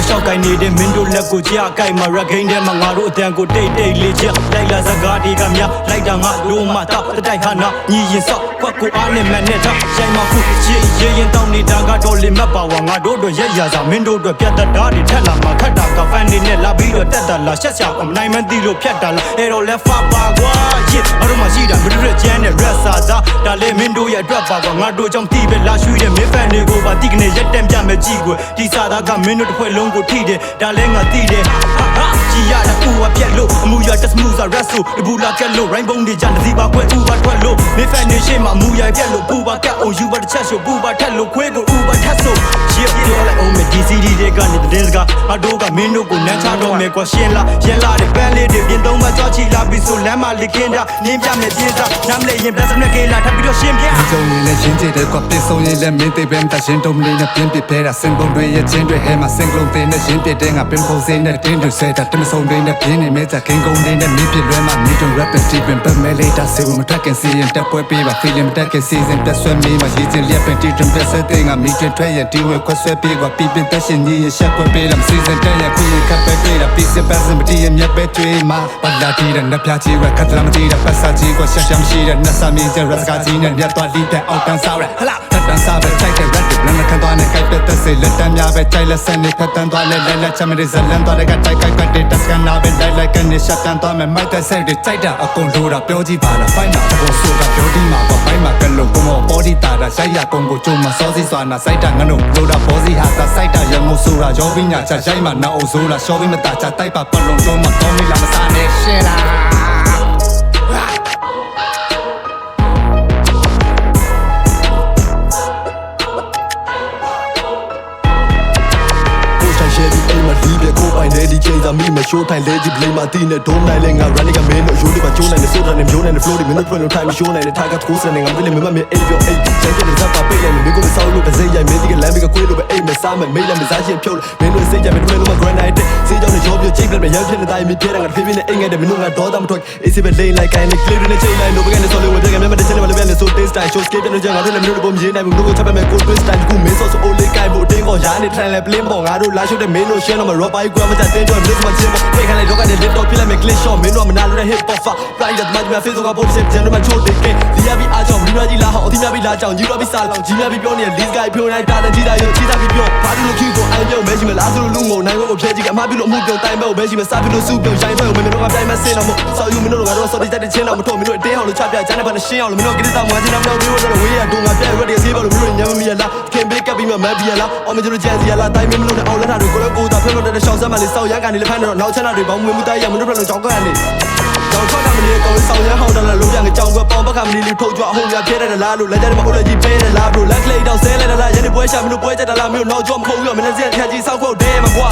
ရှောက်ကိုင်းနေတဲ့မင်းတို့လက်ကိုကြားကိုက်မှာရက်ဂိမ်းထဲမှာငါတို့အတန်ကိုတိတ်တိတ်လေးချက်လိုက်လာစကားတွေကများလိုက်တာငါတို့မှတော့တိုက်ခါနာညီရင်ဆော့ကွက်ကိုအားနဲ့မနဲ့တော့ရိုင်မခုချစ်ရင်တောင်းနေတာကတော့လင်မတ်ပါဝါငါတို့တို့ရက်ရစာမင်းတို့တို့ပြတ်တတ်တာတွေထက်လာမှာခတ်တာကဖန်နေနဲ့လာပြီးတော့တက်တာလားရှက်ရှာအမနိုင်မသိလို့ဖြတ်တာလားအဲ့တော့လက်ဖပါကွာရစ်အတော့မှရှိတာဘရစ်ကျန်းနဲ့ရက်စာသားဒါလေမင်းတို့ရဲ့အတွက်ပါကွာငါတို့ကြောင့်တီးပဲလာရွှေတဲ့မင်းဖန်တွေကိုပါတိကနေရက်တက်ပြမယ်ကြည့်ကွယ်ဒီစာသားကမင်းတို့တစ်ဖွဲ့လုံးကိုထိတယ်ဒါလဲငါသိတယ်ကြည်ရတာဥဝပြက်လို့အမှုရတက်စမှုစာရက်ဆိုဒီဘူလာကက်လို့ရိုင်းပုံးတွေကြံစီပါခွဲဥပါထွက်လို့မင်းဖန်နေရှေ့မှာမူရပြက်လို့ပူပါကက်အောင်ယူပါတစ်ချက်ဆိုပူပါထက်လို့ခွေးကိုဥပါထက်ဆိုရစ်ပြောလိုက်အောင်မယ်ဒီစီဒီတွေကနေတဲ့စကားအတို့ကမင်းတို့ကိုနန်းချတော့မယ်ကွာရှင်းလားရဲလာတဲ့ပန်းလေးတွေပြင်သုံးမကြောချီလာပြီးဆိုလမ်းမလေးခင်းတာနင်းပြမယ်ပြင်းစားနားမလဲရင်ပြဿနာကေလာထပ်ပြီးတော့ရှင်းပြဒီကြုံနေတဲ့ရင်းကျတဲ့ကွာပြေဆုံးရင်လည်းမင်းသိပင်တရှင်တုံးလေးနဲ့ပြင်းပြဖဲတာစင်ပုံတွေရဲ့ချင်းတွေဟဲမှာစင်ကလုံးတင်နဲ့ရင်းပြတဲ့ငါပင်ပုံစင်းနဲ့တင်းတွေဆဲတာတမဆုံးတွေနဲ့ပြင်းနေမဲ့ခင်းကုန်းလေးနဲ့မင်းပြလွဲမှာမင်းတို့ rap and deep ပတ်မဲလေးတာစေဝမတက်ခင်စီရင်တက်ပွဲပေးပါ feeling တက်ခင်စီစဉ်တက်ဆွဲမေးမှာရည်စင်လျက်ပင်တီတွင်ပြဆက်တဲ့ငါမိကျထွဲရတီဝဲခွက်ဆွဲပေးကွာပြပင်တက်ရှင်ကြီးရရှက်ကွက်ပေးလာစီစဉ်တဲ့ရခွေကပ်ပဲပေးတာပြစပတ်စမတီးရမြက်ပဲကျွေးမှာဘာလာတီးတဲ့နှပြချီဝဲခတ်တလာမတီးတဲ့ပတ်စာကြီးကွာရှက်ရှမ်းရှိတဲ့နှဆာမင်းကျရက်စကားကြီးနဲ့မြတ်သွားလီတဲ့အောက်တန်းစားရဟလာတန်းစားပဲတိုက်တဲ့ rap နဲ့နှခမ်းသွားနဲ့ကြိုက်တဲ့သက်စေလက်တန်းများပဲကြိုက်လက်ဆက်နဲ့ဖတ်တန်းသွားလဲလဲလက်ချမတွေဇလန်းသွားတဲ့ကတိုက်ကြိုက်တဲ့တက်စကန်နာပဲလိုက်လိုက်ကနေရှက်တန်းသွားမယ်မိုက်တဲ့ဆက်တွေကြိုက်တာအကုန်လိုတာပြောကြည့်ပါလားဖိုင်နာဘောဆိုတာပြောဒီမှာပေါ့ဖိုင်မှာကလို့ကိုမောပေါ်ဒီတာရိုက်ရကုန်ကိုကြုံမစောစီစွာနာစိုက်တာငါတို့လိုတာဘောစီဟာတာစိုက်တာရမို့ဆိုတာရောပြီးညာချရိုက်မှာနာအိုဆိုးလားရှောပြီးမတာချတိုက်ပါပတ်လုံးကျုံမတော်မိလားမစားနဲ့ရှင်းလားကိုပိုင်တဲ့ဒီချိန်သာမိမရှိုးထိုင်လဲကြည့် blame အတီးနဲ့ဒုံးနိုင်လဲငါ running ကမင်းတို့ရိုးတွေပါကျိုးနိုင်နေစိုးတာနဲ့မျိုးနိုင်နေ flow တွေမင်းတို့ဖွင့်လို့ထိုင်မရှိုးနိုင်တဲ့ target ကိုစနေငါတို့လည်းမမမြဲအိပ်ပြောအိပ်ချိန်တဲ့ဇက်ပါပိတ်လိုက်နေမင်းကိုမဆောက်လို့တစ်စိမ့်ရိုက်မင်းဒီကလမ်းပြီးကခွေးလို့ပဲအိပ်မစားမယ်မိတ်လည်းမစားချင်ဖြုတ်မင်းတို့စိတ်ကြမင်းတို့လည်းမ grand night စေးကြောင်းနဲ့ရောပြချိတ်ပြမယ်ရမ်းဖြစ်နေတိုင်းမြပြတဲ့ငါဖေးဖေးနဲ့အိမ်ငယ်တယ်မင်းတို့ငါဒေါသမထွက်အေးစေးပဲလိမ့်လိုက်ကိုင်းနေ clear နဲ့ချိန်လိုက်လို့ပဲကနေဆော်လို့ဝင်တဲ့ကမြန်မာတဲ့ချင်းလည်းမလည်းပဲနေ so taste style show skate နဲ့ကြငါတို့လည်းမင်းတို့ပုံမြင်နိုင်ဘူးတို့ကိုချက်ပဲမယ်ကို twist style ကိုမင်းဆော့ဆိုအိုလေးကိုင်းဖို့အတင်းကောရားနေ trend လဲ blame ပေါ်ငါတို့လာရှုပ်တဲ့မင်းတို့ရှင်းတော့မ rock ပါကွာမကြတဲ့ကြောင့် miss မချင်းပေါ်ဖေးခိုင်းလိုက်တော့ကနေ lip top ပြလိုက်မယ် glitch shot မင်းတို့မနာလို့တဲ့ hip hop pride တဲ့မှတ်Facebook က post ချက်ကျန်တော့မှချိုးတဲ့ကဲဒီရပြီးအားကြောင့်လူရကြီးလာဟောအတိများပြီးလာကြောင်ကြီးရပြီးစားလောင်ကြီးများပြီးပြောနေတဲ့ lead guy ဖြိုးလိုက်တာတဲ့ကြီးသားရုပ်ကြီးသားပြီးပြောဘာလို့လို့ခီကိုအိုင်ပြုံးမဲရှိမလားဆိုလို့လူငုံနိုင်ကိုဖျဲကြီးကအမှားပြီးလို့အမှုပြုံးတိုင်းပဲကိုမဲရှိမစားပြီးလို့စုပြုံးရိုင်းဖဲကိုမင်းတို့ကပြိုင်မစင်းတော့မို့ဆောက်ယူမင်းတို့ကတော့စော်တိတဲ့ချင်းတော့မထုတ်မင်းတို့အတင်းအောင်လို့ချပြချမ်းတဲ့ဘာနဲ့ရှင်းအောင်လို့မင်းတို့ကိစ္စမွားချင်းတော့မင်းတို့ဝေးရတော့ငါပြဲ ready ဆေးပါလို့မင်းတို့ညမ်းမီရလားခင်ဘေးကပ်ပြီးမှမက်ပြီးရလားအော်မင်းတို့ကြံစီရလားတိုင်းမင်းတို့နဲ့အောင်လက်ထားတွေကိုလည်းကိုသာဖျက်လို့တဲ့ရှောင်းစမ်းမှလေးစောက်ရန်ကနေလည်းဖမ်းတော့နောက်ချမ်းတာတွေပေါင်းမွေးမှုတိုင်းရမင်းတို့လည်းကြောက်ကြရနေကြောက်ထွက်တာမနေကောင်းဆောင်ရန်ဟောင်းတယ်လို့ပြန်ကြောင်ကပေါင်းပကမလီလူထုတ်ကြအဟုတ်ရပြဲတယ်လားလို့လက်ကြတယ်မဟုတ်လည်းကြီးပေးတယ်လား bro လက်ကလေးတော့ဆဲလိုက်တာလားရနေပွဲရှာမင်းတို့ပွဲကြတယ်လားမင်းတို့နောက်ကြောမဟုတ်ဘူးမင်းလည်းစက်ထက်ကြီးစောက်ဖို့ဒဲမှာကွာ